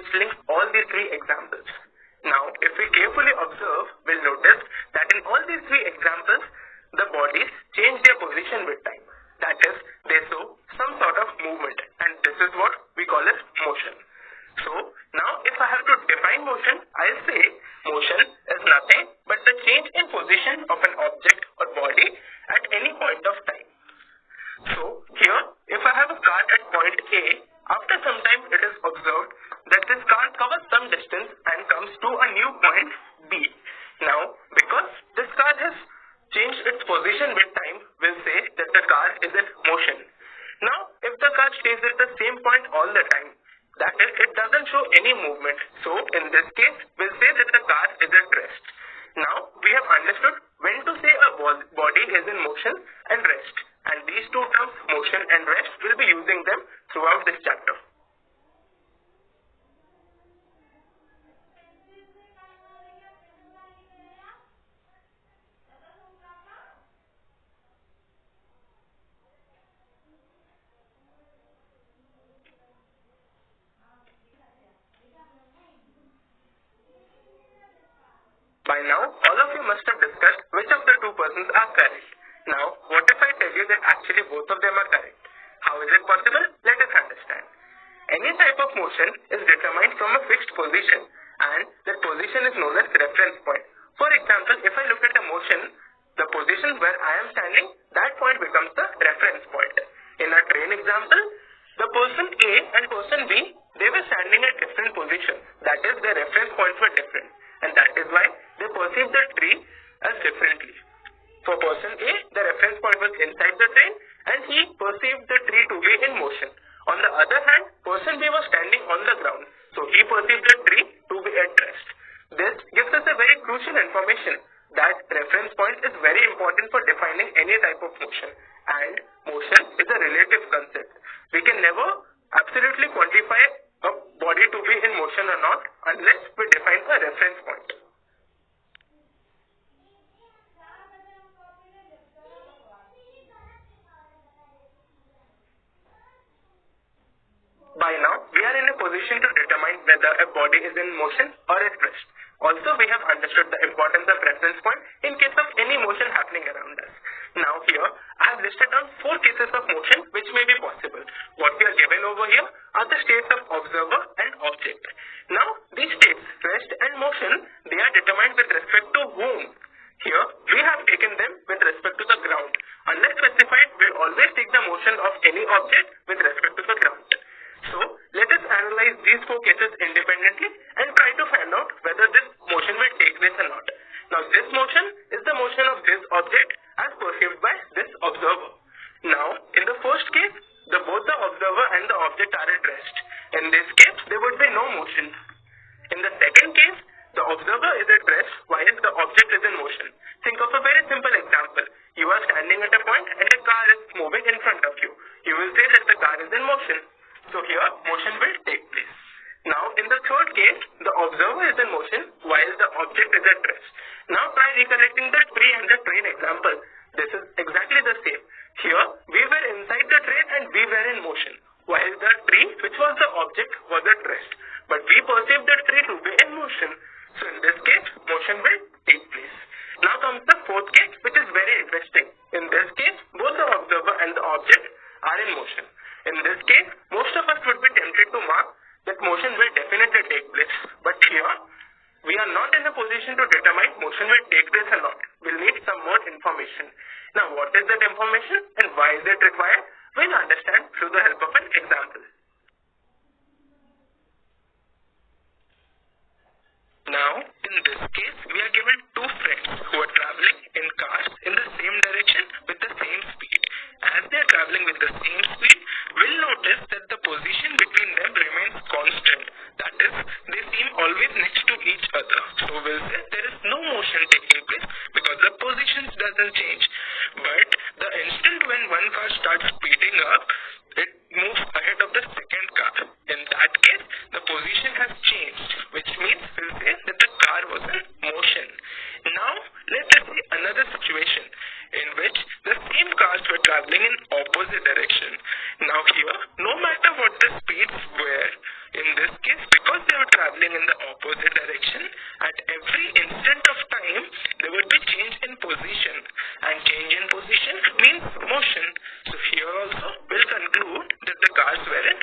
which links all these three examples. Now, if we carefully observe, we'll notice that in all these three examples, the bodies change their position with time. That is, they show some sort of movement, and this is what we call as motion. So, now if I have to define motion, I'll say motion is nothing but the change in position of an object or body at any point of time. So, here, if I have a car at point A, after some time it is observed that this car covers some distance and comes to a new point B. Now, because this car has changed its position with time, we'll say that the car is in motion. Now, if the car stays at the same point all the time, that is, it doesn't show any movement. So, in this case, we'll say that the car is at rest. Now, we have understood when to say a body is in motion and rest. And these two terms, motion and rest, we'll be using them throughout this chapter. By now, all of you must have discussed which of the two persons are correct. Now, what if I tell you that actually both of them are correct? How is it possible? Let us understand. Any type of motion is determined from a fixed position, and that position is known as reference point. For example, if I look at a motion, the position where I am standing, that point becomes the reference point. In a train example, the person A and person B, they were standing at different positions. That is, their reference points were different, and that is why they perceived the tree as differently. For person A, the reference point was inside the train and he perceived the tree to be in motion. On the other hand, person B was standing on the ground, so he perceived the tree to be at rest. This gives us a very crucial information that reference point is very important for defining any type of motion, and motion is a relative concept. We can never absolutely quantify a body to be in motion or not unless we define a reference point. By now, we are in a position to determine whether a body is in motion or at rest. Also, we have understood the importance of reference point in case of any motion happening around us. Now here, I have listed down 4 cases of motion which may be possible. What we are given over here are the states of observer and object. Now, these states, rest and motion, they are determined with respect to whom? Here, we have taken them with respect to the ground. Unless specified, we will always take the motion of any object with respect to the ground. So, let us analyze these 4 cases independently and try to find out whether this motion will take place or not. Now, this motion is the motion of this object as perceived by this observer. Now, in the first case, both the observer and the object are at rest. In this case, there would be no motion. In the second case, the observer is at rest while the object is in motion. Think of a very simple example. You are standing at a point and a car is moving in front of you. You will say that the car is in motion. So here, motion will take place. Now, in the third case, the observer is in motion while the object is at rest. Now, try recollecting the tree and the train example. This is exactly the same. Here, we were inside the train and we were in motion, while the tree, which was the object, was at rest. But we perceived the tree to be in motion. So, in this case, motion will take place. Now comes the fourth case, which is very interesting. In this case, both the observer and the object are in motion. In this case, most of us would be tempted to mark that motion will definitely take place. But here, we are not in a position to determine motion will take place or not. We'll need some more information. Now, what is that information and why is it required? We'll understand through the help of an example. Now, in this case, we are given 2 friends who are traveling in cars in the same direction with the same speed. As they are traveling with the same speed, we'll notice that the position between them remains constant. That is, they seem always next to each other. So we'll say there is no motion taking place because the positions doesn't change. But the instant when one car starts speeding up, it moves ahead of the second car. In that case, the position has changed, which means we'll say that the car was in motion. Now, let us see another situation in which the same cars were traveling in opposite direction. Now here, no matter what the speeds were, in this case, because they traveling in the opposite direction, at every instant of time, there would be change in position. And change in position means motion. So here also, we'll conclude that the cars were in